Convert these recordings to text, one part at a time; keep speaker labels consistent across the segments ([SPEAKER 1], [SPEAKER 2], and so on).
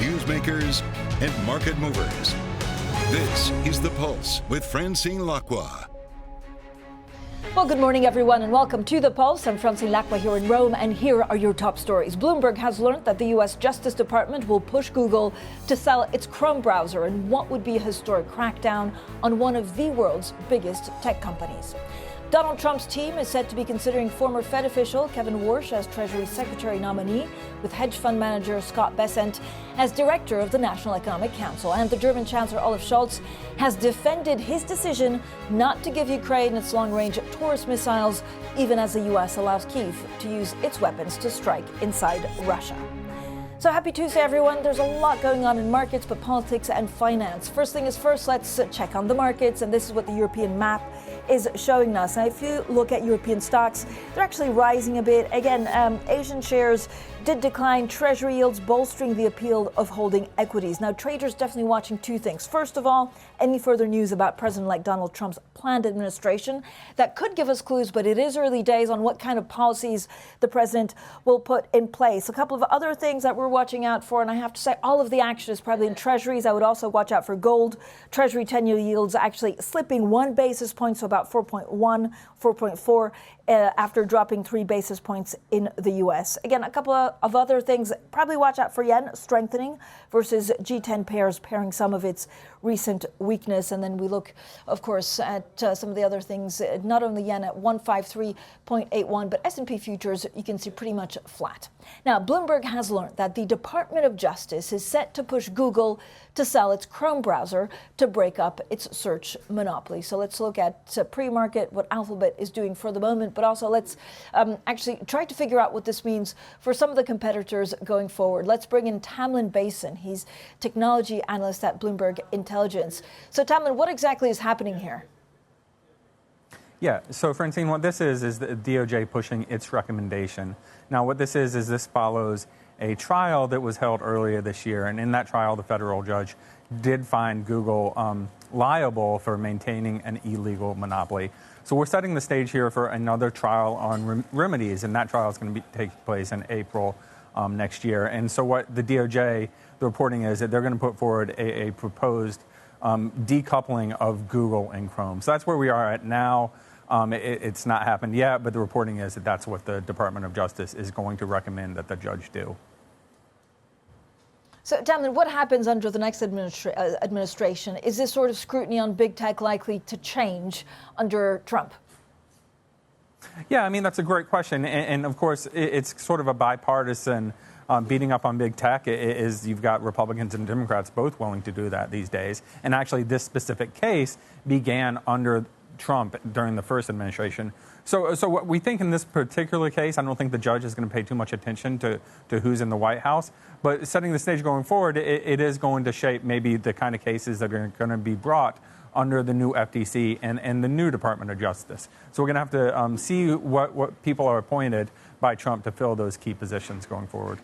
[SPEAKER 1] newsmakers, and market movers. This is The Pulse with Francine Lacqua.
[SPEAKER 2] Well, good morning, everyone, and welcome to The Pulse. I'm Francine Lacqua here in Rome, and here are your top stories. Bloomberg has learned that the U.S. Justice Department will push Google to sell its Chrome browser in what would be a historic crackdown on one of the world's biggest tech companies. Donald Trump's team is said to be considering former Fed official Kevin Warsh as Treasury Secretary nominee, with hedge fund manager Scott Bessent as director of the National Economic Council. And the German Chancellor Olaf Scholz has defended his decision not to give Ukraine its long-range Taurus missiles, even as the U.S. allows Kyiv to use its weapons to strike inside Russia. So happy Tuesday, everyone. There's a lot going on in markets, but politics and finance. First thing is first, let's check on the markets. And this is what the European map is showing us. Now, if you look at European stocks, they're actually rising a bit. Again, Asian shares did decline. Treasury yields bolstering the appeal of holding equities. Now, traders definitely watching two things. First of all, any further news about President-elect Donald Trump's planned administration that could give us clues, but it is early days on what kind of policies the president will put in place. A couple of other things that we're watching out for, and I have to say all of the action is probably in treasuries. I would also watch out for gold. Treasury 10-year yields actually slipping 1 basis point, so about 4.1, 4.4, after dropping 3 basis points in the U.S. Again, a couple of other things. Probably watch out for yen strengthening versus G10 pairs, pairing some of its recent weakness. And then we look, of course, at some of the other things. Not only yen at 153.81, but S&P futures, you can see pretty much flat. Now, Bloomberg has learned that the Department of Justice is set to push Google to sell its Chrome browser to break up its search monopoly. So let's look at pre-market, what Alphabet is doing for the moment, but also let's actually try to figure out what this means for some of the competitors going forward. Let's bring in Tamlin Basin. He's technology analyst at Bloomberg Intelligence. So Tamlin, what exactly is happening here?
[SPEAKER 3] Yeah, so Francine, what this is the DOJ pushing its recommendation. Now, what this is this follows a trial that was held earlier this year, and in that trial, the federal judge did find Google liable for maintaining an illegal monopoly. So we're setting the stage here for another trial on remedies, and that trial is going to take place in April next year. And so what the DOJ, the reporting is that they're going to put forward a proposed decoupling of Google and Chrome. So that's where we are at now. It's not happened yet, but the reporting is that that's what the Department of Justice is going to recommend that the judge do.
[SPEAKER 2] So, Tamlin, what happens under the next administration? Is this sort of scrutiny on big tech likely to change under Trump?
[SPEAKER 3] Yeah, I mean, that's a great question. And of course, it's sort of a bipartisan beating up on big tech. You've got Republicans and Democrats both willing to do that these days. And actually, this specific case began under Trump during the first administration. So what we think in this particular case, I don't think the judge is going to pay too much attention to who's in the White House. But setting the stage going forward, it is going to shape maybe the kind of cases that are going to be brought under the new FTC and the new Department of Justice. So we're going to have to see what people are appointed by Trump to fill those key positions going forward.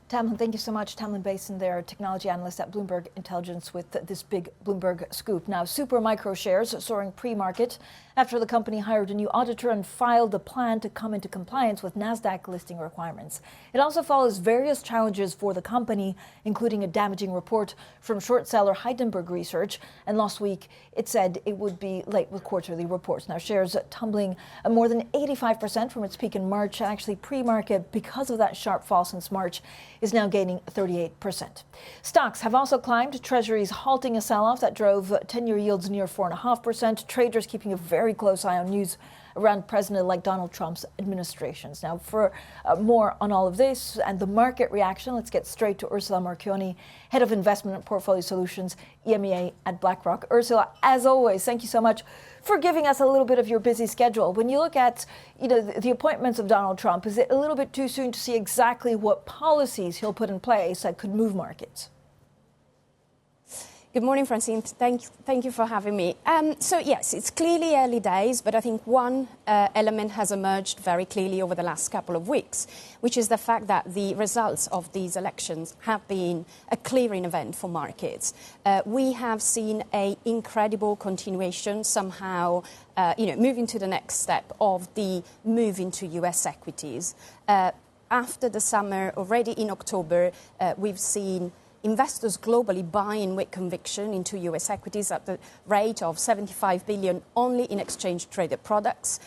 [SPEAKER 2] Tamlin, thank you so much. Tamlin Basin there, technology analyst at Bloomberg Intelligence with this big Bloomberg scoop. Now, Super Micro shares soaring pre-market after the company hired a new auditor and filed a plan to come into compliance with NASDAQ listing requirements. It also follows various challenges for the company, including a damaging report from short seller Heidenberg Research. And last week, it said it would be late with quarterly reports. Now, shares tumbling more than 85% from its peak in March. Actually, pre-market, because of that sharp fall since March, is now gaining 38%. Stocks have also climbed. Treasuries halting a sell-off that drove 10-year yields near 4.5%. Traders keeping a very close eye on news around President-elect Donald Trump's administrations. Now, for more on all of this and the market reaction, let's get straight to Ursula Marchioni, Head of Investment and Portfolio Solutions, EMEA at BlackRock. Ursula, as always, thank you so much for giving us a little bit of your busy schedule. When you look at the appointments of Donald Trump, is it a little bit too soon to see exactly what policies he'll put in place that could move markets?
[SPEAKER 4] Good morning, Francine. Thank you for having me. So, yes, it's clearly early days, but I think one element has emerged very clearly over the last couple of weeks, which is the fact that the results of these elections have been a clearing event for markets. We have seen an incredible continuation, somehow, moving to the next step of the move into US equities. after the summer, already in October, we've seen investors globally buying with conviction into US equities at the rate of 75 billion only in exchange-traded products.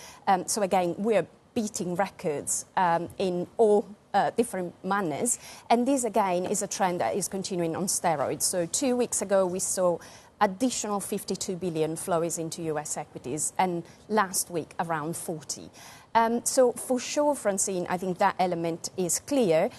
[SPEAKER 4] So again, we're beating records in all different manners. And this, again, is a trend that is continuing on steroids. So 2 weeks ago, we saw additional 52 billion flows into US equities, and last week around 40. So for sure, Francine, I think that element is clear.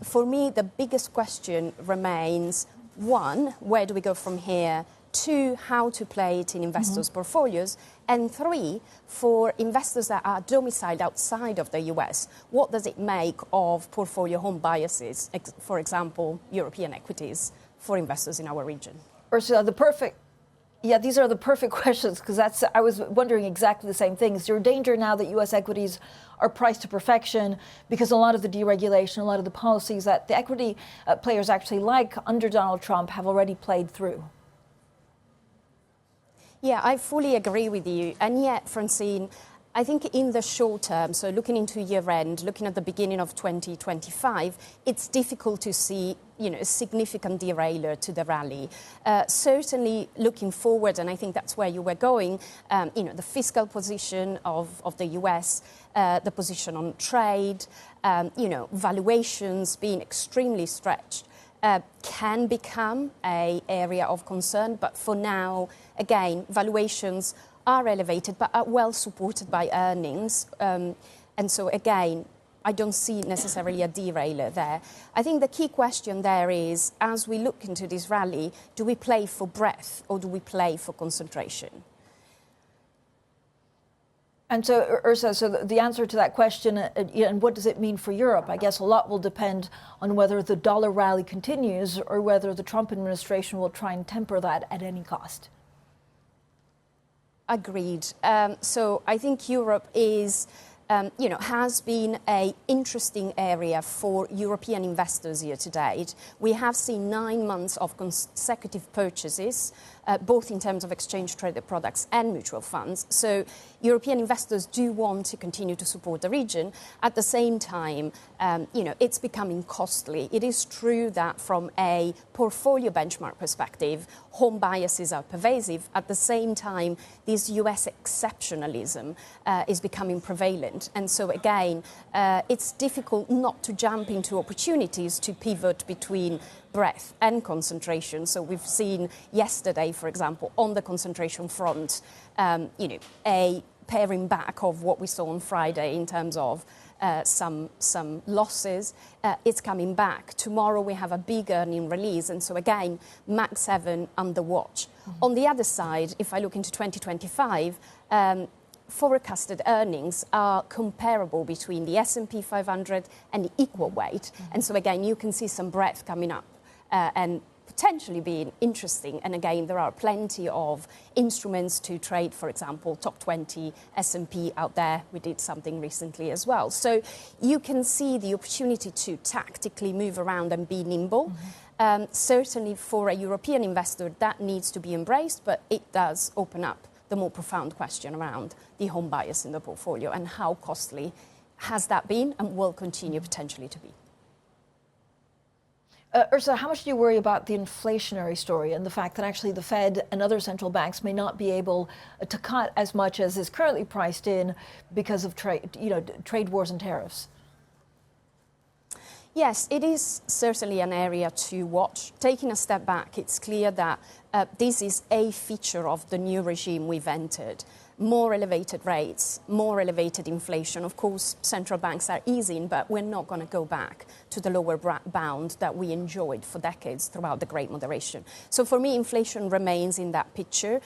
[SPEAKER 4] For me, the biggest question remains, one, where do we go from here? Two, how to play it in investors' portfolios? And three, for investors that are domiciled outside of the US, what does it make of portfolio home biases, for example, European equities, for investors in our region?
[SPEAKER 2] Ursula, these are the perfect questions, because I was wondering exactly the same thing. Is there a danger now that US equities are priced to perfection because a lot of the deregulation, a lot of the policies that the equity players actually like under Donald Trump have already played through?
[SPEAKER 4] Yeah, I fully agree with you. And yet, Francine, I think in the short term, so looking into year end, looking at the beginning of 2025, it's difficult to see, a significant derailer to the rally. Certainly looking forward, and I think that's where you were going, the fiscal position of the US, the position on trade, valuations being extremely stretched. Can become an area of concern, but for now, again, valuations are elevated, but are well supported by earnings. And so, again, I don't see necessarily a derailer there. I think the key question there is, as we look into this rally, do we play for breadth or do we play for concentration?
[SPEAKER 2] And so, Ursula, so the answer to that question, and what does it mean for Europe? I guess a lot will depend on whether the dollar rally continues or whether the Trump administration will try and temper that at any cost.
[SPEAKER 4] Agreed. So I think Europe is, has been an interesting area for European investors year to date. We have seen 9 months of consecutive purchases, both in terms of exchange-traded products and mutual funds. So European investors do want to continue to support the region. At the same time, it's becoming costly. It is true that from a portfolio benchmark perspective, home biases are pervasive. At the same time, this US exceptionalism is becoming prevalent. And so, again, it's difficult not to jump into opportunities to pivot between breadth and concentration. So we've seen yesterday, for example, on the concentration front, a paring back of what we saw on Friday in terms of some losses. It's coming back. Tomorrow we have a big earning release. And so, again, Mag 7 under watch. On the other side, if I look into 2025, forecasted earnings are comparable between the S&P 500 and the equal weight. And so, again, you can see some breadth coming up and potentially being interesting. And again, there are plenty of instruments to trade, for example, top 20 S&P out there. We did something recently as well. So you can see the opportunity to tactically move around and be nimble. Certainly for a European investor, that needs to be embraced, but it does open up the more profound question around the home bias in the portfolio and how costly has that been and will continue potentially to be.
[SPEAKER 2] Ursula, how much do you worry about the inflationary story and the fact that actually the Fed and other central banks may not be able to cut as much as is currently priced in because of trade wars and tariffs?
[SPEAKER 4] Yes, it is certainly an area to watch. Taking a step back, it's clear that this is a feature of the new regime we've entered. More elevated rates, more elevated inflation. Of course, central banks are easing, but we're not going to go back to the lower bound that we enjoyed for decades throughout the Great Moderation. So for me, inflation remains in that picture.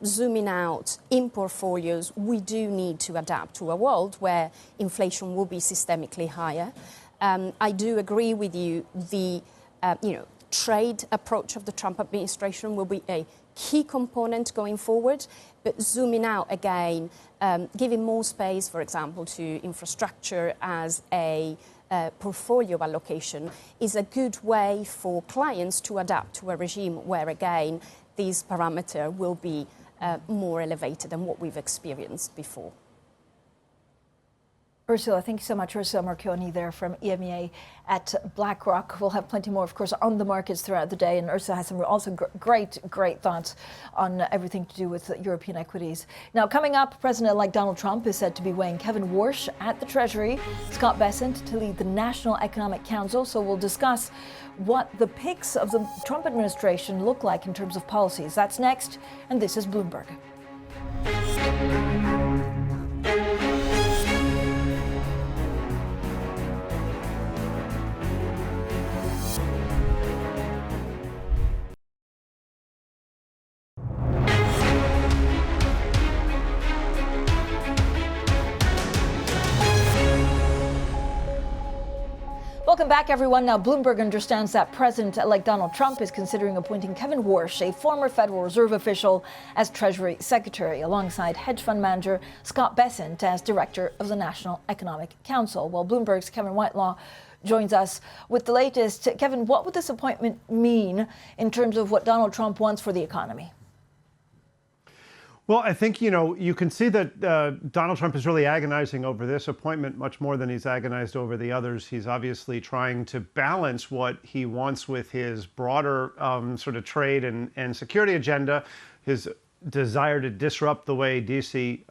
[SPEAKER 4] Zooming out in portfolios, we do need to adapt to a world where inflation will be systemically higher. I do agree with you. The trade approach of the Trump administration will be a key component going forward. But zooming out again, giving more space, for example, to infrastructure as a portfolio allocation is a good way for clients to adapt to a regime where, again, these parameters will be more elevated than what we've experienced before.
[SPEAKER 2] Ursula, thank you so much. Ursula Marchioni there from EMEA at BlackRock. We'll have plenty more, of course, on the markets throughout the day. And Ursula has some also great thoughts on everything to do with European equities. Now, coming up, President-elect Donald Trump is said to be weighing Kevin Warsh at the Treasury, Scott Bessent to lead the National Economic Council. So we'll discuss what the picks of the Trump administration look like in terms of policies. That's next. And this is Bloomberg. Welcome back, everyone. Now, Bloomberg understands that President-elect Donald Trump is considering appointing Kevin Warsh, a former Federal Reserve official, as Treasury Secretary, alongside hedge fund manager Scott Bessent as Director of the National Economic Council. Well, Bloomberg's Kevin Whitelaw joins us with the latest. Kevin, what would this appointment mean in terms of what Donald Trump wants for the economy?
[SPEAKER 5] Well, I think, you can see that Donald Trump is really agonizing over this appointment much more than he's agonized over the others. He's obviously trying to balance what he wants with his broader sort of trade and security agenda, his desire to disrupt the way D.C.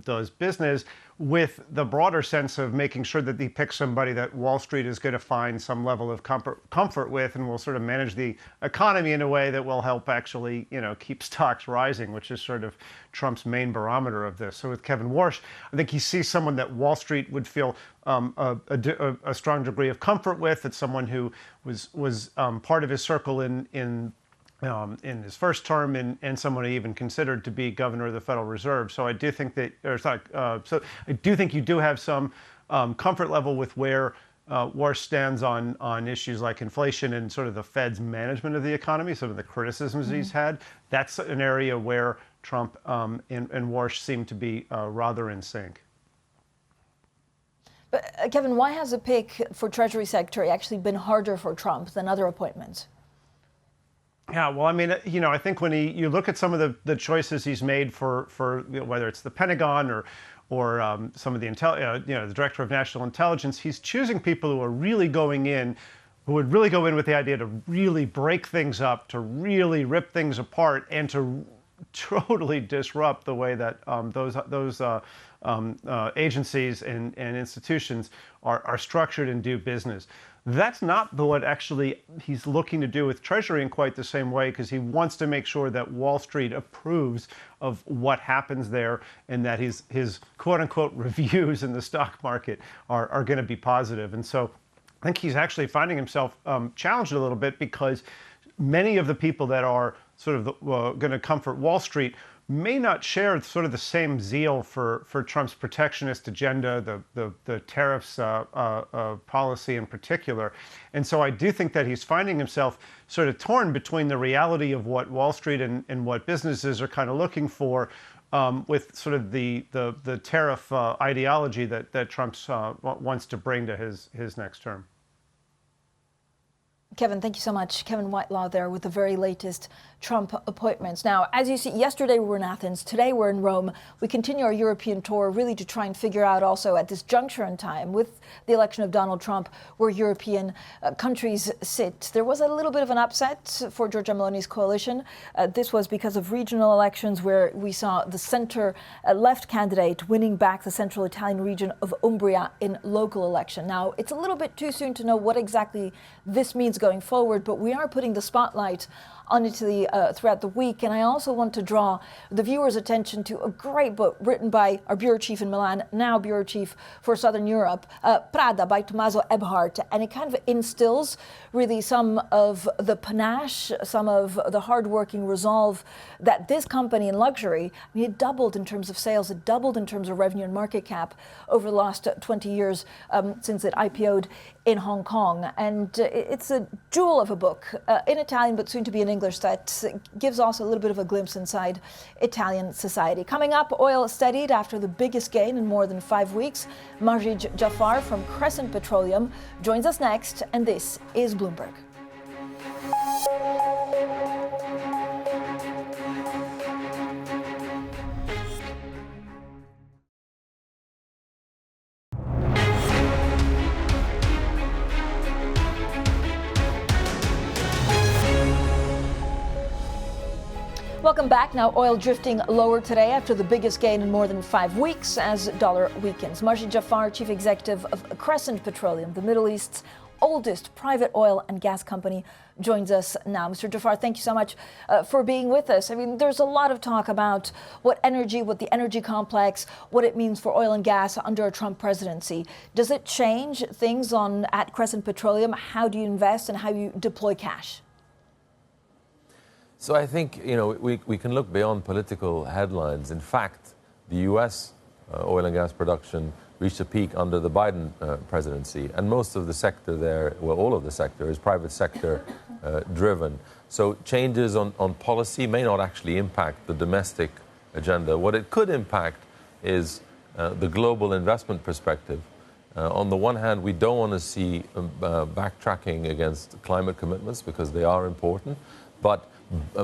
[SPEAKER 5] Does business, with the broader sense of making sure that he picks somebody that Wall Street is going to find some level of comfort with and will sort of manage the economy in a way that will help actually, keep stocks rising, which is sort of Trump's main barometer of this. So with Kevin Warsh, I think he sees someone that Wall Street would feel a strong degree of comfort with. It's someone who was part of his circle in his first term, and someone he even considered to be governor of the Federal Reserve. So I do think that, I do think you do have some comfort level with where Warsh stands on issues like inflation and sort of the Fed's management of the economy, some of the criticisms he's had. That's an area where Trump and Warsh seem to be rather in sync.
[SPEAKER 2] But Kevin, why has a pick for Treasury Secretary actually been harder for Trump than other appointments?
[SPEAKER 5] Yeah, well, I mean, I think when you look at some of the choices he's made for whether it's the Pentagon or some of the the Director of National Intelligence, he's choosing people who are really who would really go in with the idea to really break things up, to really rip things apart, and to totally disrupt the way that those agencies and institutions are structured and do business. That's not what actually he's looking to do with Treasury in quite the same way, because he wants to make sure that Wall Street approves of what happens there, and that his quote-unquote reviews in the stock market are going to be positive. And so I think he's actually finding himself challenged a little bit, because many of the people that are sort of going to comfort Wall Street may not share sort of the same zeal for Trump's protectionist agenda, the tariffs policy in particular. And so I do think that he's finding himself sort of torn between the reality of what Wall Street and what businesses are kind of looking for, with sort of the tariff ideology that Trump wants to bring to his next term.
[SPEAKER 2] Kevin, thank you so much. Kevin Whitelaw there with the very latest Trump appointments. Now, as you see, yesterday we were in Athens, today we're in Rome. We continue our European tour really to try and figure out also at this juncture in time with the election of Donald Trump where European countries sit. There was a little bit of an upset for Giorgia Meloni's coalition. This was because of regional elections where we saw the center-left candidate winning back the central Italian region of Umbria in local election. Now, it's a little bit too soon to know what exactly this means going forward, but we are putting the spotlight on Italy throughout the week. And I also want to draw the viewers' attention to a great book written by our bureau chief in Milan, now bureau chief for Southern Europe, Prada by Tommaso Ebhardt. And it kind of instills really some of the panache, some of the hardworking resolve that this company in luxury, I mean, it doubled in terms of sales, it doubled in terms of revenue and market cap over the last 20 years since it IPO'd in Hong Kong. And it's a jewel of a book in Italian, but soon to be in English, that gives also a little bit of a glimpse inside Italian society. Coming up, oil steadied after the biggest gain in more than 5 weeks. Majid Jafar from Crescent Petroleum joins us next, and this is Bloomberg. Welcome back. Now, oil drifting lower today after the biggest gain in more than 5 weeks as dollar weakens. Majid Jafar, chief executive of Crescent Petroleum, the Middle East's oldest private oil and gas company, joins us now. Mr. Jafar, thank you so much for being with us. I mean, there's a lot of talk about what the energy complex, what it means for oil and gas under a Trump presidency. Does it change things at Crescent Petroleum? How do you invest and how you deploy cash?
[SPEAKER 6] So I think, we can look beyond political headlines. In fact, the U.S. Oil and gas production reached a peak under the Biden presidency. And most of the sector there, well, all of the sector is private sector driven. So changes on policy may not actually impact the domestic agenda. What it could impact is the global investment perspective. On the one hand, we don't want to see backtracking against climate commitments because they are important, but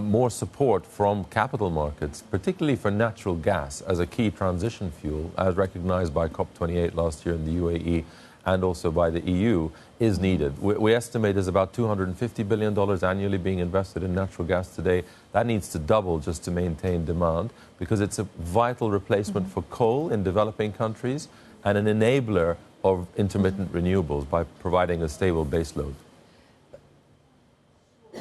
[SPEAKER 6] more support from capital markets, particularly for natural gas as a key transition fuel, as recognized by COP28 last year in the UAE and also by the EU, is needed. We estimate there's about $250 billion annually being invested in natural gas today. That needs to double just to maintain demand because it's a vital replacement for coal in developing countries and an enabler of intermittent renewables by providing a stable baseload.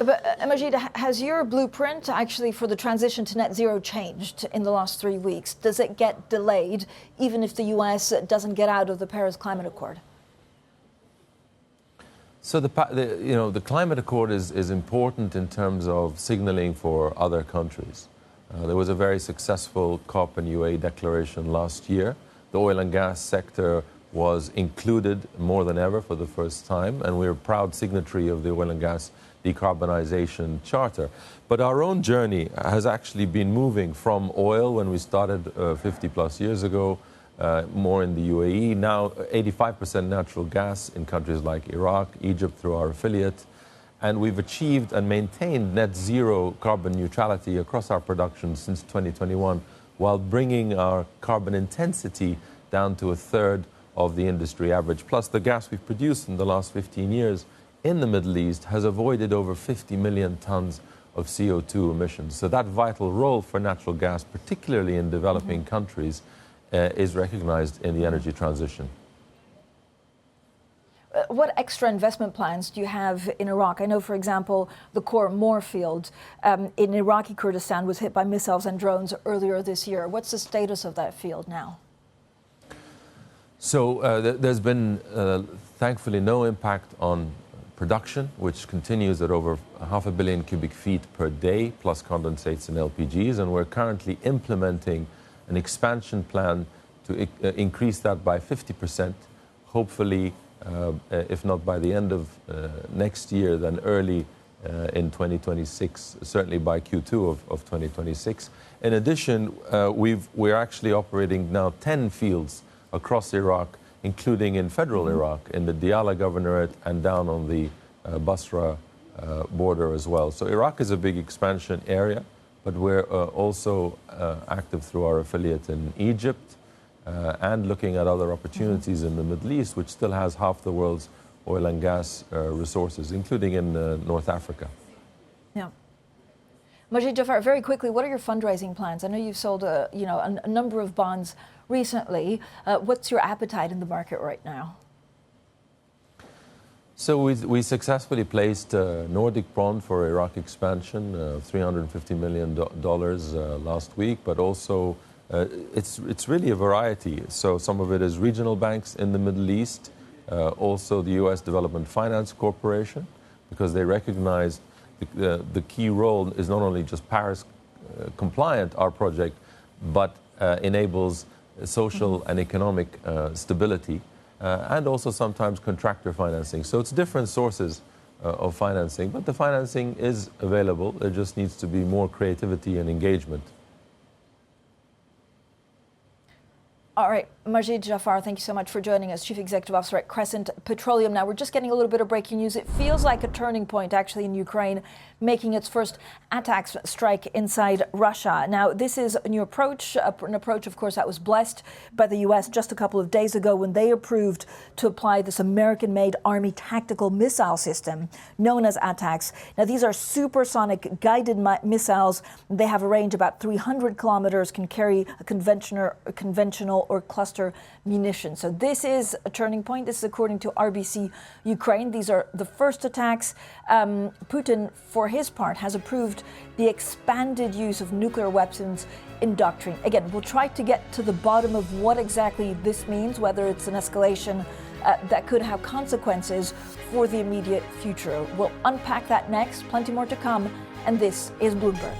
[SPEAKER 2] But Majid, has your blueprint actually for the transition to net zero changed in the last 3 weeks? Does it get delayed even if the U.S. doesn't get out of the Paris Climate Accord?
[SPEAKER 6] So the climate accord is important in terms of signaling for other countries. There was a very successful COP and UAE declaration last year. The oil and gas sector was included more than ever for the first time, and we're a proud signatory of the oil and gas decarbonization charter. But our own journey has actually been moving from oil when we started 50 plus years ago, more in the UAE, now 85% natural gas in countries like Iraq, Egypt through our affiliate. And we've achieved and maintained net zero carbon neutrality across our production since 2021, while bringing our carbon intensity down to a third of the industry average. Plus, the gas we've produced in the last 15 years in the Middle East has avoided over 50 million tons of CO2 emissions. So that vital role for natural gas, particularly in developing countries, is recognized in the energy transition.
[SPEAKER 2] What extra investment plans do you have in Iraq? I know, for example, the Khor Mor field in Iraqi Kurdistan was hit by missiles and drones earlier this year. What's the status of that field now?
[SPEAKER 6] So there's been, thankfully, no impact on production, which continues at over 500 million cubic feet per day, plus condensates and LPGs. And we're currently implementing an expansion plan to increase that by 50%, hopefully, if not by the end of next year, then early in 2026, certainly by Q2 of 2026. In addition, we're actually operating now 10 fields across Iraq, including in federal Iraq, in the Diyala governorate and down on the Basra border as well. So Iraq is a big expansion area, but we're also active through our affiliate in Egypt and looking at other opportunities in the Middle East, which still has half the world's oil and gas resources, including in North Africa.
[SPEAKER 2] Yeah. Majid Jafar, very quickly, what are your fundraising plans? I know you've sold a number of bonds recently. What's your appetite in the market right now?
[SPEAKER 6] So we successfully placed a Nordic bond for Iraq expansion, $350 million last week, but also it's really a variety. So some of it is regional banks in the Middle East, also the U.S. Development Finance Corporation, because they recognize the key role is not only just Paris compliant, our project, but enables social and economic stability, and also sometimes contractor financing. So it's different sources of financing, but the financing is available. There just needs to be more creativity and engagement.
[SPEAKER 2] All right, Majid, Jafar, thank you so much for joining us, Chief Executive Officer at Crescent Petroleum. Now, we're just getting a little bit of breaking news. It feels like a turning point, actually, in Ukraine, making its first ATACMS strike inside Russia. Now, this is a new approach, an approach, of course, that was blessed by the U.S. just a couple of days ago when they approved to apply this American-made Army tactical missile system known as ATACMS. Now, these are supersonic guided missiles. They have a range about 300 kilometers, can carry a conventional or cluster munitions. So this is a turning point. This is according to RBC-Ukriane. These are the first attacks. Putin, for his part, has approved the expanded use of nuclear weapons in Doctrine. Again, we'll try to get to the bottom of what exactly this means, whether it's an escalation that could have consequences for the immediate future. We'll unpack that next. Plenty more to come. And this is Bloomberg.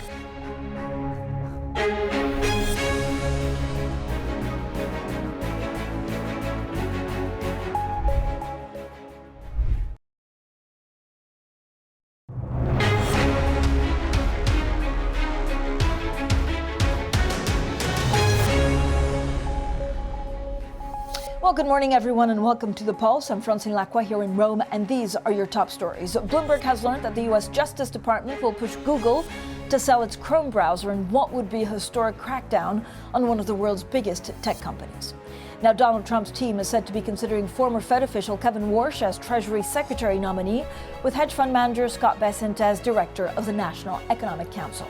[SPEAKER 2] Well, good morning, everyone, and welcome to The Pulse. I'm Francine Lacqua here in Rome, and these are your top stories. Bloomberg has learned that the U.S. Justice Department will push Google to sell its Chrome browser in what would be a historic crackdown on one of the world's biggest tech companies. Now, Donald Trump's team is said to be considering former Fed official Kevin Warsh as Treasury Secretary nominee, with hedge fund manager Scott Bessent as director of the National Economic Council.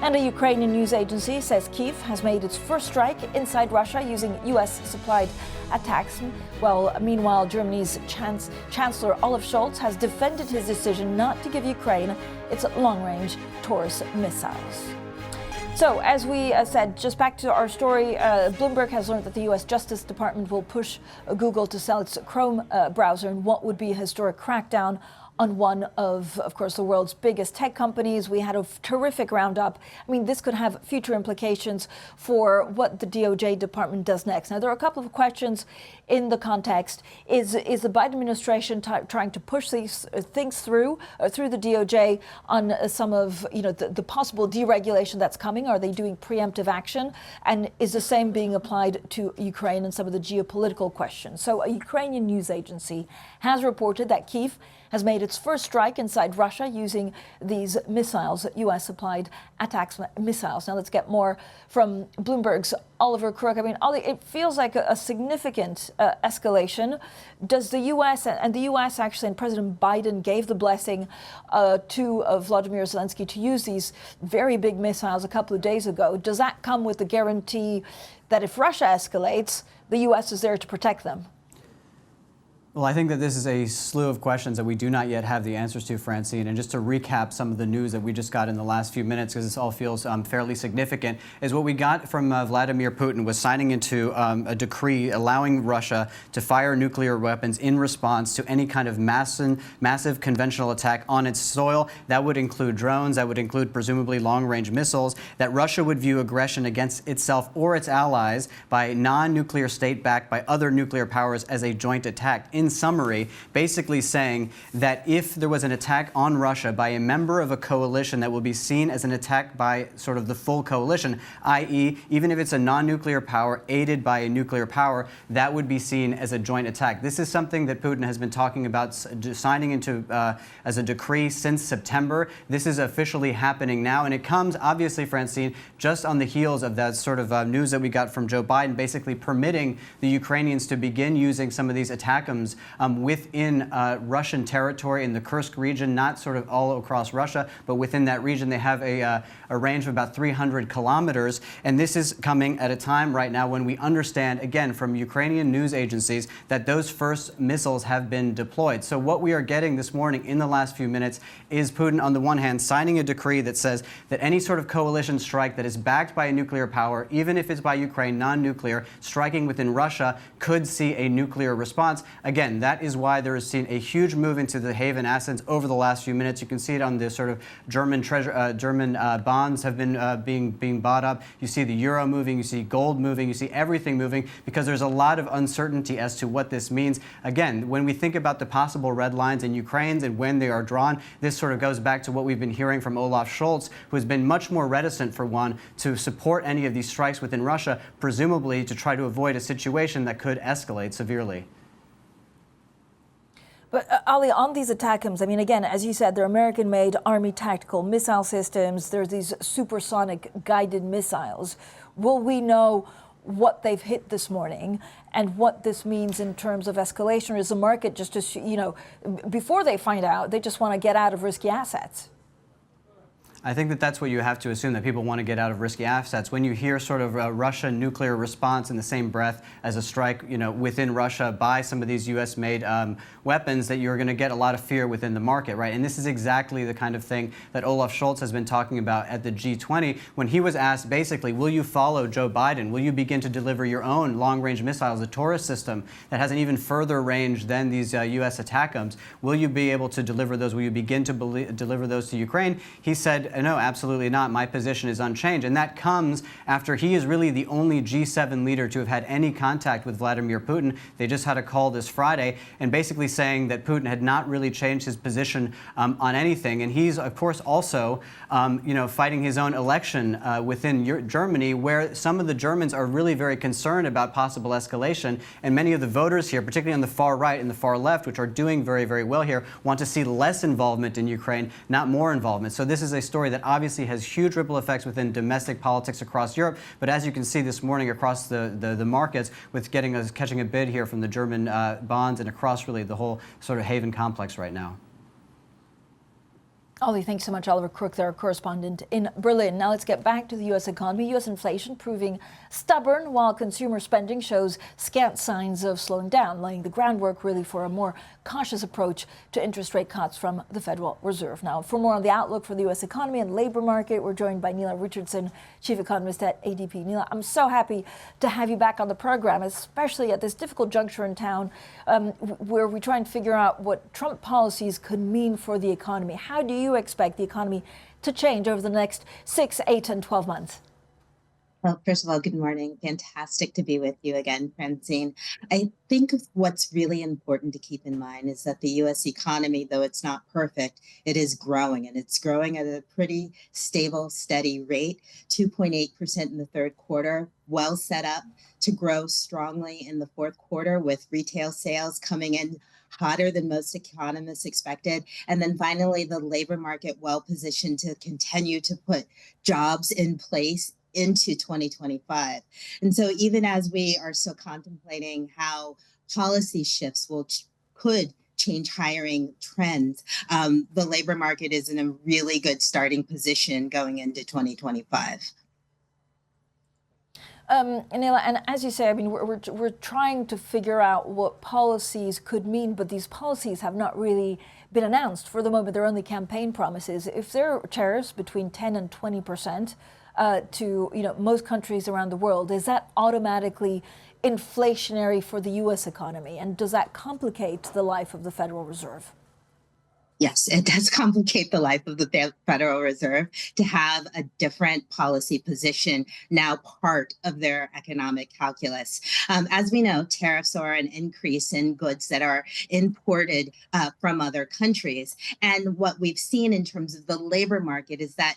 [SPEAKER 2] And a Ukrainian news agency says Kyiv has made its first strike inside Russia using U.S.-supplied ATACMS. Well, meanwhile, Germany's Chancellor Olaf Scholz has defended his decision not to give Ukraine its long-range Taurus missiles. So, as we said, just back to our story, Bloomberg has learned that the U.S. Justice Department will push Google to sell its Chrome browser in what would be a historic crackdown on one of course, the world's biggest tech companies. We had a terrific roundup. I mean, this could have future implications for what the DOJ department does next. Now, there are a couple of questions in the context. Is the Biden administration trying to push these things through the DOJ on some of the possible deregulation that's coming? Are they doing preemptive action? And is the same being applied to Ukraine and some of the geopolitical questions? So a Ukrainian news agency has reported that Kyiv has made its first strike inside Russia using these missiles, U.S.-supplied ATACMS missiles. Now let's get more from Bloomberg's Oliver Crook. I mean, Ollie, it feels like a significant escalation. Does the U.S. and the U.S. actually, and President Biden gave the blessing to Vladimir Zelensky to use these very big missiles a couple of days ago. Does that come with the guarantee that if Russia escalates, the U.S. is there to protect them?
[SPEAKER 7] Well, I think that this is a slew of questions that we do not yet have the answers to, Francine. And just to recap some of the news that we just got in the last few minutes, because this all feels fairly significant, is what we got from Vladimir Putin was signing into a decree allowing Russia to fire nuclear weapons in response to any kind of massive conventional attack on its soil. That would include drones, that would include presumably long-range missiles, that Russia would view aggression against itself or its allies by non-nuclear state backed by other nuclear powers as a joint attack. In summary, basically saying that if there was an attack on Russia by a member of a coalition that will be seen as an attack by sort of the full coalition, i.e., even if it's a non-nuclear power aided by a nuclear power, that would be seen as a joint attack. This is something that Putin has been talking about signing into as a decree since September. This is officially happening now, and it comes, obviously, Francine, just on the heels of that sort of news that we got from Joe Biden, basically permitting the Ukrainians to begin using some of these ATACMS within Russian territory in the Kursk region, not sort of all across Russia, but within that region. They have a range of about 300 kilometers. And this is coming at a time right now when we understand, again, from Ukrainian news agencies, that those first missiles have been deployed. So what we are getting this morning in the last few minutes is Putin, on the one hand, signing a decree that says that any sort of coalition strike that is backed by a nuclear power, even if it's by Ukraine, non-nuclear, striking within Russia, could see a nuclear response. Again, again, that is why there has seen a huge move into the haven assets over the last few minutes. You can see it on the sort of German bonds have been being bought up. You see the euro moving, you see gold moving, you see everything moving because there's a lot of uncertainty as to what this means. Again, when we think about the possible red lines in Ukraine and when they are drawn, this sort of goes back to what we've been hearing from Olaf Scholz, who has been much more reticent, for one, to support any of these strikes within Russia, presumably to try to avoid a situation that could escalate severely.
[SPEAKER 2] But Ali, on these ATACMS, I mean, again, as you said, they're American-made Army tactical missile systems. There's these supersonic guided missiles. Will we know what they've hit this morning and what this means in terms of escalation? Or is the market just, you know, before they find out, they just want to get out of risky assets?
[SPEAKER 7] I think that that's what you have to assume, that people want to get out of risky assets. When you hear sort of a Russian nuclear response in the same breath as a strike, you know, within Russia by some of these U.S.-made weapons, that you're going to get a lot of fear within the market, right? And this is exactly the kind of thing that Olaf Scholz has been talking about at the G20 when he was asked, basically, will you follow Joe Biden? Will you begin to deliver your own long-range missiles, a Taurus system that has an even further range than these U.S. ATACMS? Will you be able to deliver those? Will you begin to deliver those to Ukraine? He said, no, absolutely not. My position is unchanged. And that comes after he is really the only G7 leader to have had any contact with Vladimir Putin. They just had a call this Friday and basically saying that Putin had not really changed his position on anything. And he's, of course, also fighting his own election within Germany, where some of the Germans are really very concerned about possible escalation. And many of the voters here, particularly on the far right and the far left, which are doing very, very well here, want to see less involvement in Ukraine, not more involvement. So this is a story that obviously has huge ripple effects within domestic politics across Europe. But as you can see this morning across the markets, with catching a bid here from the German bonds and across really the whole sort of haven complex right now.
[SPEAKER 2] Ollie, thanks so much. Oliver Crook, our correspondent in Berlin. Now let's get back to the U.S. economy. U.S. inflation proving stubborn while consumer spending shows scant signs of slowing down, laying the groundwork really for a more cautious approach to interest rate cuts from the Federal Reserve. Now, for more on the outlook for the U.S. economy and labor market, we're joined by Nela Richardson, chief economist at ADP. Nela, I'm so happy to have you back on the program, especially at this difficult juncture in town where we try and figure out what Trump policies could mean for the economy. How do you expect the economy to change over the next 6, 8, and 12 months?
[SPEAKER 8] Well, first of all, good morning. Fantastic to be with you again, Francine. I think what's really important to keep in mind is that the U.S. economy, though it's not perfect, it is growing, and it's growing at a pretty stable, steady rate, 2.8% in the third quarter, well set up to grow strongly in the fourth quarter with retail sales coming in hotter than most economists expected. And then finally, the labor market well positioned to continue to put jobs in place into 2025. And so even as we are still contemplating how policy shifts could change hiring trends, the labor market is in a really good starting position going into 2025.
[SPEAKER 2] Nela, and as you say, I mean, we're trying to figure out what policies could mean, but these policies have not really been announced. For the moment, they're only campaign promises. If there are tariffs between 10 and 20% to most countries around the world, is that automatically inflationary for the U.S. economy? And does that complicate the life of the Federal Reserve?
[SPEAKER 8] Yes, it does complicate the life of the Federal Reserve to have a different policy position now part of their economic calculus. As we know, tariffs are an increase in goods that are imported from other countries. And what we've seen in terms of the labor market is that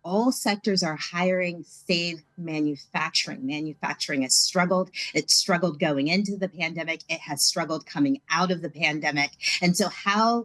[SPEAKER 8] all sectors are hiring, save manufacturing. Manufacturing has struggled. It struggled going into the pandemic. It has struggled coming out of the pandemic. And so how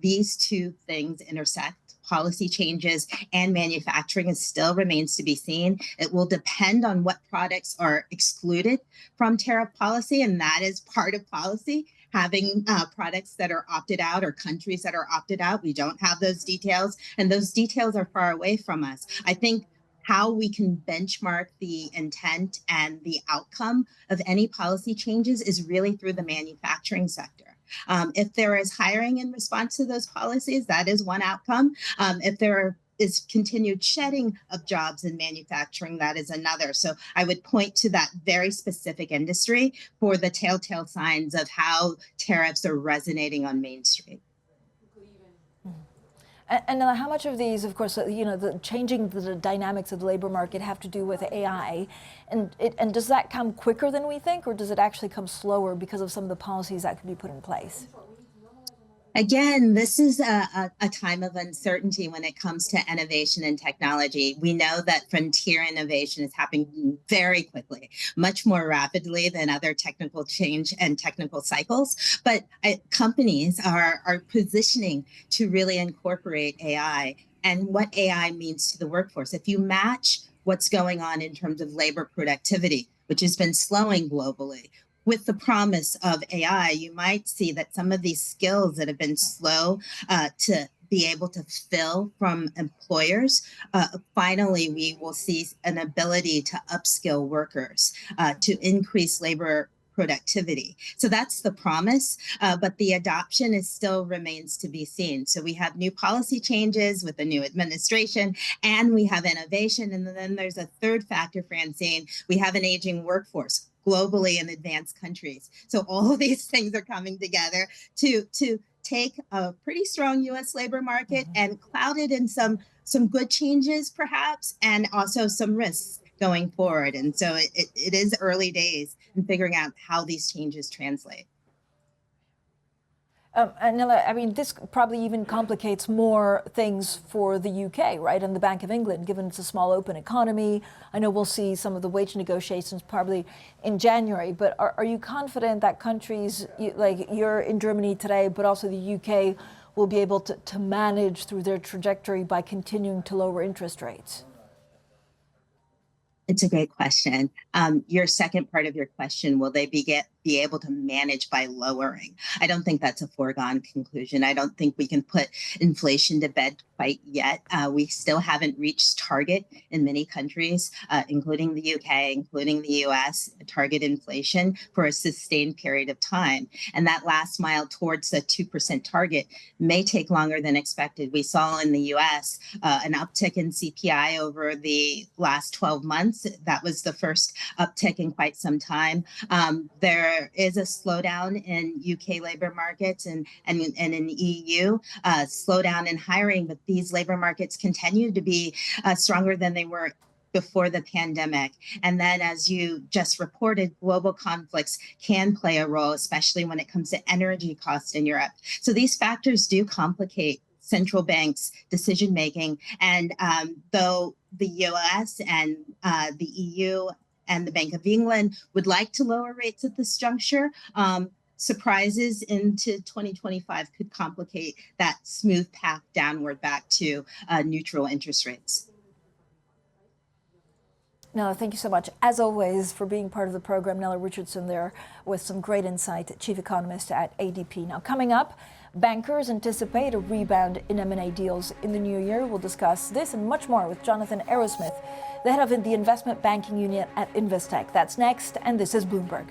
[SPEAKER 8] these two things intersect, policy changes and manufacturing, still remains to be seen. It will depend on what products are excluded from tariff policy, and that is part of policy. Having products that are opted out or countries that are opted out. We don't have those details, and those details are far away from us. I think how we can benchmark the intent and the outcome of any policy changes is really through the manufacturing sector. If there is hiring in response to those policies, that is one outcome. If there are is continued shedding of jobs in manufacturing. That is another. So I would point to that very specific industry for the telltale signs of how tariffs are resonating on Main Street.
[SPEAKER 2] And how much of these, of course, the changing the dynamics of the labor market have to do with AI? And does that come quicker than we think, or does it actually come slower because of some of the policies that could be put in place?
[SPEAKER 8] Again, this is a time of uncertainty when it comes to innovation and technology. We know that frontier innovation is happening very quickly, much more rapidly than other technical change and technical cycles. But companies are positioning to really incorporate AI and what AI means to the workforce. If you match what's going on in terms of labor productivity, which has been slowing globally, with the promise of AI, you might see that some of these skills that have been slow to be able to fill from employers, finally, we will see an ability to upskill workers to increase labor productivity. So that's the promise, but the adoption still remains to be seen. So we have new policy changes with the new administration, and we have innovation. And then there's a third factor, Francine. We have an aging workforce globally in advanced countries. So all of these things are coming together to take a pretty strong U.S. labor market and cloud it in some good changes, perhaps, and also some risks going forward. And so it is early days in figuring out how these changes translate.
[SPEAKER 2] And Nela, I mean, this probably even complicates more things for the UK, right, and the Bank of England, given it's a small open economy. I know we'll see some of the wage negotiations probably in January, but are you confident that countries like you're in Germany today, but also the UK, will be able to manage through their trajectory by continuing to lower interest rates?
[SPEAKER 8] It's a great question. Your second part of your question, will they be able to manage by lowering? I don't think that's a foregone conclusion. I don't think we can put inflation to bed quite yet. We still haven't reached target in many countries, including the UK, including the US, target inflation for a sustained period of time. And that last mile towards the 2% target may take longer than expected. We saw in the US an uptick in CPI over the last 12 months. That was the first uptick in quite some time. There is a slowdown in UK labor markets and in EU, slowdown in hiring, but these labor markets continue to be stronger than they were before the pandemic. And then, as you just reported, global conflicts can play a role, especially when it comes to energy costs in Europe. So these factors do complicate central banks' decision making. And though the US and the EU and the Bank of England would like to lower rates at this juncture, surprises into 2025 could complicate that smooth path downward back to neutral interest rates.
[SPEAKER 2] Nela, thank you so much, as always, for being part of the program. Nela Richardson there with some great insight, Chief Economist at ADP. Now, coming up, bankers anticipate a rebound in M&A deals in the new year. We'll discuss this and much more with Jonathan Arrowsmith, the head of the investment banking unit at Investec. That's next, and this is Bloomberg.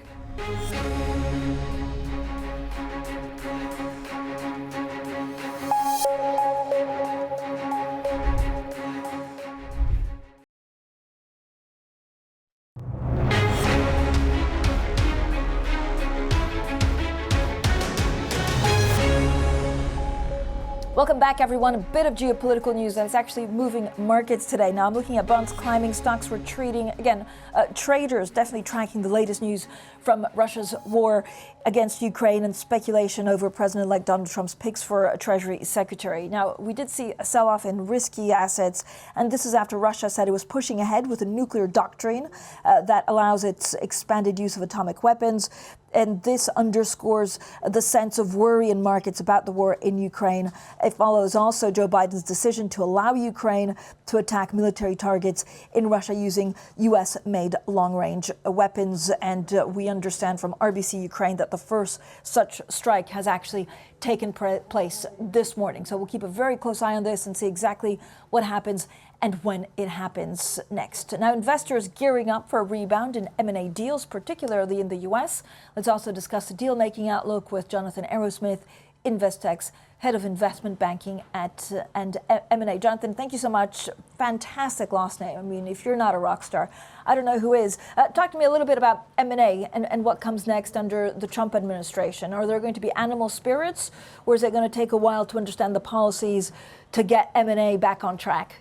[SPEAKER 2] Welcome back, everyone. A bit of geopolitical news that's actually moving markets today. Now, I'm looking at bonds climbing, stocks retreating. Again, traders definitely tracking the latest news from Russia's war against Ukraine and speculation over President-elect Donald Trump's picks for a Treasury secretary. Now, we did see a sell-off in risky assets, and this is after Russia said it was pushing ahead with a nuclear doctrine that allows its expanded use of atomic weapons. And this underscores the sense of worry in markets about the war in Ukraine. It follows also Joe Biden's decision to allow Ukraine to attack military targets in Russia using U.S.-made long-range weapons. And we understand from RBC-Ukriane that the first such strike has actually taken place this morning. So we'll keep a very close eye on this and see exactly what happens and when it happens next. Now, investors gearing up for a rebound in M&A deals, particularly in the U.S. Let's also discuss the deal-making outlook with Jonathan Arrowsmith, Investec's head of investment banking and M&A. Jonathan, thank you so much. Fantastic last name. I mean, if you're not a rock star, I don't know who is. Talk to me a little bit about M&A and what comes next under the Trump administration. Are there going to be animal spirits, or is it going to take a while to understand the policies to get M&A back on track?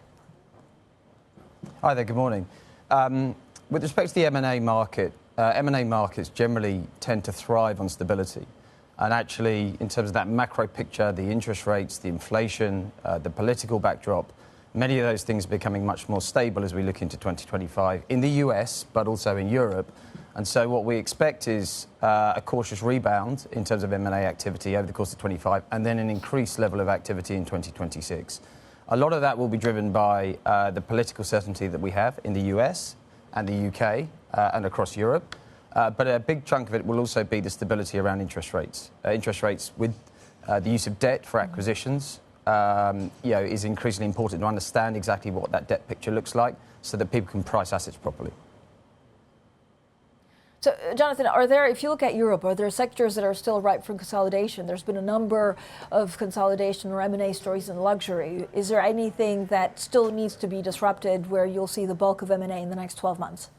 [SPEAKER 9] Hi there, good morning. With respect to the M&A markets generally tend to thrive on stability. And actually, in terms of that macro picture, the interest rates, the inflation, the political backdrop, many of those things are becoming much more stable as we look into 2025 in the US, but also in Europe. And so what we expect is a cautious rebound in terms of M&A activity over the course of 25, and then an increased level of activity in 2026. A lot of that will be driven by the political certainty that we have in the US and the UK and across Europe. But a big chunk of it will also be the stability around interest rates. Interest rates with the use of debt for acquisitions is increasingly important to understand exactly what that debt picture looks like so that people can price assets properly.
[SPEAKER 2] So, Jonathan, if you look at Europe, are there sectors that are still ripe for consolidation? There's been a number of consolidation or M&A stories in luxury. Is there anything that still needs to be disrupted where you'll see the bulk of M&A in the next 12 months?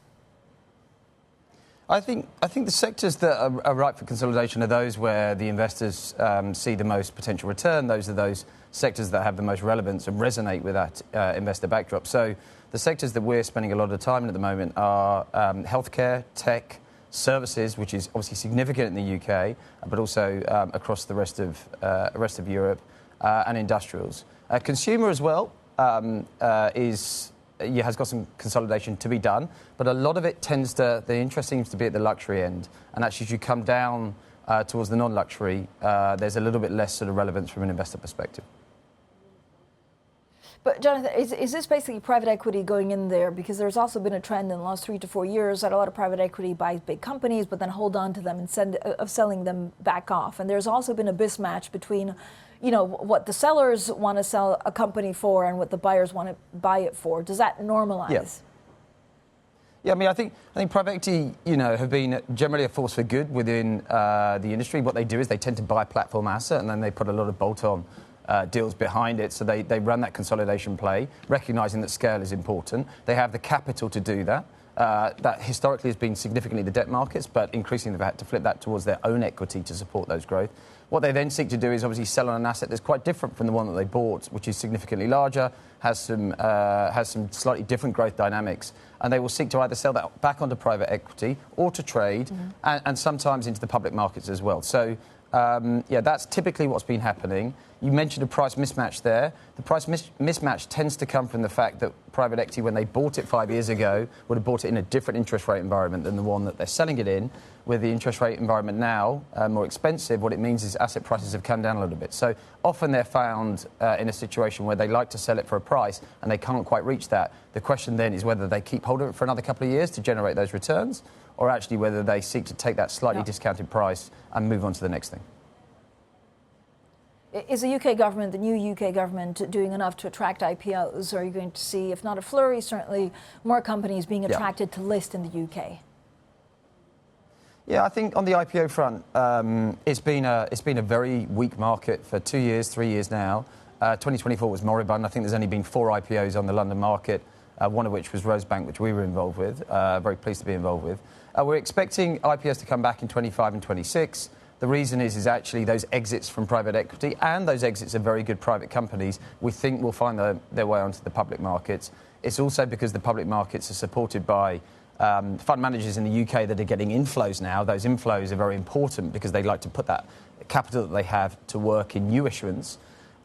[SPEAKER 9] I think the sectors that are ripe for consolidation are those where the investors see the most potential return. Those are those sectors that have the most relevance and resonate with that investor backdrop. So the sectors that we're spending a lot of time in at the moment are healthcare, tech, services, which is obviously significant in the UK, but also across the rest of Europe, and industrials. Consumer as well has got some consolidation to be done, but a lot of it the interest seems to be at the luxury end. And actually, as you come down towards the non-luxury, there's a little bit less sort of relevance from an investor perspective.
[SPEAKER 2] But Jonathan, is this basically private equity going in there? Because there's also been a trend in the last 3 to 4 years that a lot of private equity buys big companies, but then hold on to them and of selling them back off. And there's also been a mismatch between what the sellers want to sell a company for and what the buyers want to buy it for. Does that normalize?
[SPEAKER 9] Yeah, I mean, I think private equity, have been generally a force for good within the industry. What they do is they tend to buy a platform asset and then they put a lot of bolt-on deals behind it. So they run that consolidation play, recognizing that scale is important. They have the capital to do that. That historically has been significantly the debt markets, but increasingly they've had to flip that towards their own equity to support those growth. What they then seek to do is obviously sell on an asset that's quite different from the one that they bought, which is significantly larger, has some slightly different growth dynamics, and they will seek to either sell that back onto private equity or to trade, and sometimes into the public markets as well. So, that's typically what's been happening. You mentioned a price mismatch there. The price mismatch tends to come from the fact that private equity, when they bought it 5 years ago, would have bought it in a different interest rate environment than the one that they're selling it in. With the interest rate environment now more expensive, what it means is asset prices have come down a little bit. So often they're found in a situation where they like to sell it for a price and they can't quite reach that. The question then is whether they keep hold of it for another couple of years to generate those returns, or actually whether they seek to take that slightly discounted price and move on to the next thing.
[SPEAKER 2] Is the UK government, the new UK government, doing enough to attract IPOs? Are you going to see, if not a flurry, certainly more companies being attracted to list in the UK?
[SPEAKER 9] Yeah, I think on the IPO front, it's been a very weak market for 2 years, 3 years now. 2024 was moribund. I think there's only been 4 IPOs on the London market, one of which was Rosebank, which we were involved with. Very pleased to be involved with. We're expecting IPOs to come back in 25 and 26. The reason is actually those exits from private equity, and those exits of very good private companies, we think will find their way onto the public markets. It's also because the public markets are supported by fund managers in the UK that are getting inflows now. Those inflows are very important because they like to put that capital that they have to work in new issuance.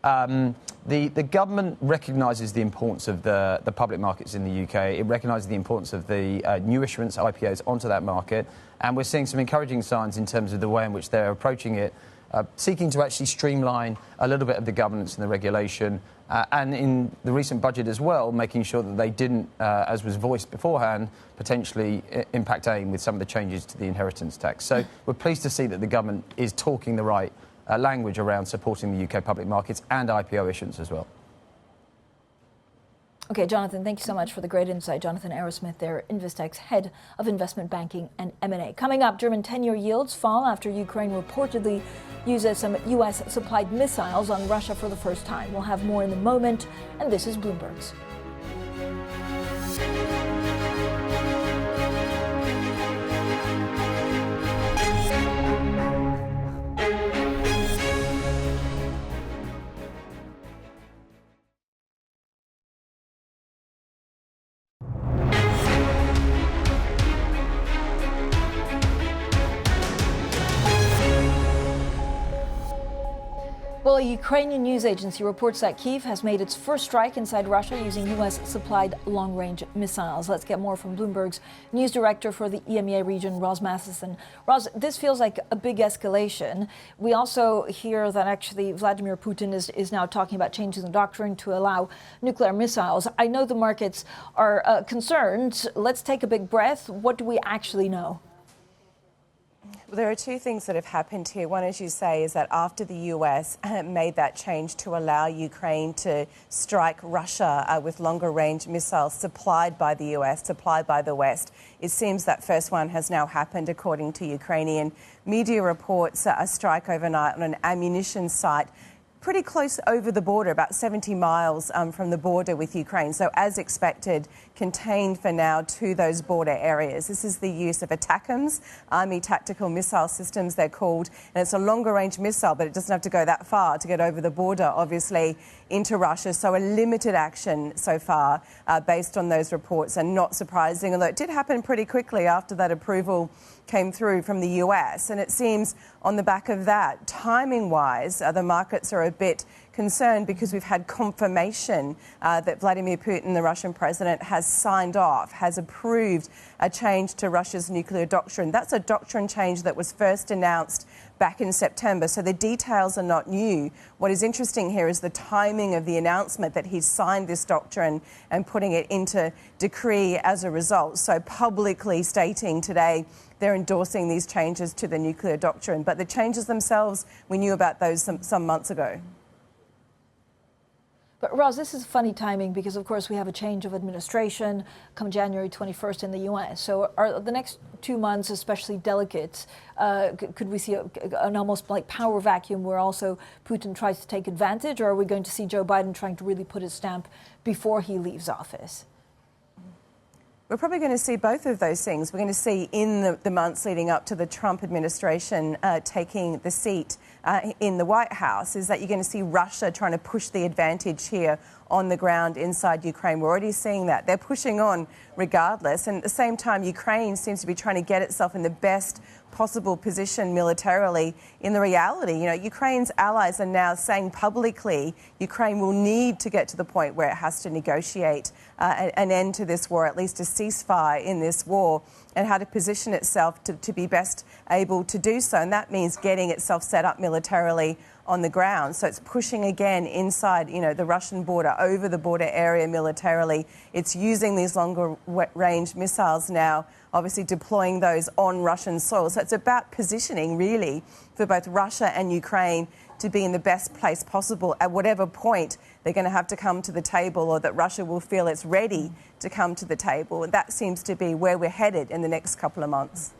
[SPEAKER 9] The government recognises the importance of the public markets in the UK. It recognises the importance of the new issuance IPOs onto that market. And we're seeing some encouraging signs in terms of the way in which they're approaching it, seeking to actually streamline a little bit of the governance and the regulation. And in the recent budget as well, making sure that they didn't, as was voiced beforehand, potentially impact AIM with some of the changes to the inheritance tax. So we're pleased to see that the government is talking the right language around supporting the UK public markets and IPO issuance as well.
[SPEAKER 2] Okay, Jonathan, thank you so much for the great insight. Jonathan Arrowsmith there, Investec's head of investment banking and M&A. Coming up, German 10-year yields fall after Ukraine reportedly uses some U.S.-supplied missiles on Russia for the first time. We'll have more in a moment, and this is Bloomberg's. Well, a Ukrainian news agency reports that Kyiv has made its first strike inside Russia using U.S.-supplied long-range missiles. Let's get more from Bloomberg's news director for the EMEA region, Roz Matheson. Roz, this feels like a big escalation. We also hear that actually Vladimir Putin is now talking about changing the doctrine to allow nuclear missiles. I know the markets are concerned. Let's take a big breath. What do we actually know?
[SPEAKER 10] Well, there are two things that have happened here. One, as you say, is that after the US made that change to allow Ukraine to strike Russia with longer-range missiles supplied by the US, supplied by the West, it seems that first one has now happened, according to Ukrainian media reports. A strike overnight on an ammunition site pretty close over the border, about 70 miles from the border with Ukraine. So as expected, contained for now to those border areas. This is the use of ATACMS, Army Tactical Missile Systems, they're called. And it's a longer range missile, but it doesn't have to go that far to get over the border, obviously, into Russia. So a limited action so far based on those reports, and not surprising, although it did happen pretty quickly after that approval came through from the US. And it seems on the back of that, timing-wise, the markets are a bit concerned because we've had confirmation that Vladimir Putin, the Russian president, has signed off, has approved a change to Russia's nuclear doctrine. That's a doctrine change that was first announced back in September, so the details are not new. What is interesting here is the timing of the announcement that he's signed this doctrine and putting it into decree as a result. So publicly stating today they're endorsing these changes to the nuclear doctrine. But the changes themselves, we knew about those some months ago.
[SPEAKER 2] But Roz, this is funny timing because, of course, we have a change of administration come January 21st in the U.S. So are the next 2 months especially delicate? Could we see an almost like power vacuum where also Putin tries to take advantage? Or are we going to see Joe Biden trying to really put his stamp before he leaves office?
[SPEAKER 10] We're probably going to see both of those things. We're going to see in the months leading up to the Trump administration taking the seat in the White House, is that you're going to see Russia trying to push the advantage here on the ground inside Ukraine. We're already seeing that. They're pushing on regardless. And at the same time, Ukraine seems to be trying to get itself in the best possible position militarily. In the reality, you know, Ukraine's allies are now saying publicly Ukraine will need to get to the point where it has to negotiate an end to this war, at least a ceasefire in this war, and how to position itself to be best able to do so. And that means getting itself set up militarily on the ground. So it's pushing again inside, you know, the Russian border, over the border area militarily. It's using these longer range missiles now, obviously deploying those on Russian soil. So it's about positioning really for both Russia and Ukraine to be in the best place possible at whatever point they're going to have to come to the table, or that Russia will feel it's ready to come to the table. And that seems to be where we're headed in the next couple of months.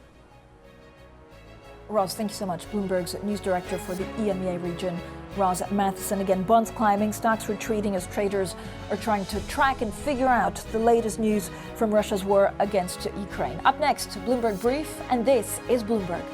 [SPEAKER 2] Roz, thank you so much. Bloomberg's news director for the EMEA region, Roz Matheson. Again, bonds climbing, stocks retreating as traders are trying to track and figure out the latest news from Russia's war against Ukraine. Up next, Bloomberg Brief, and this is Bloomberg.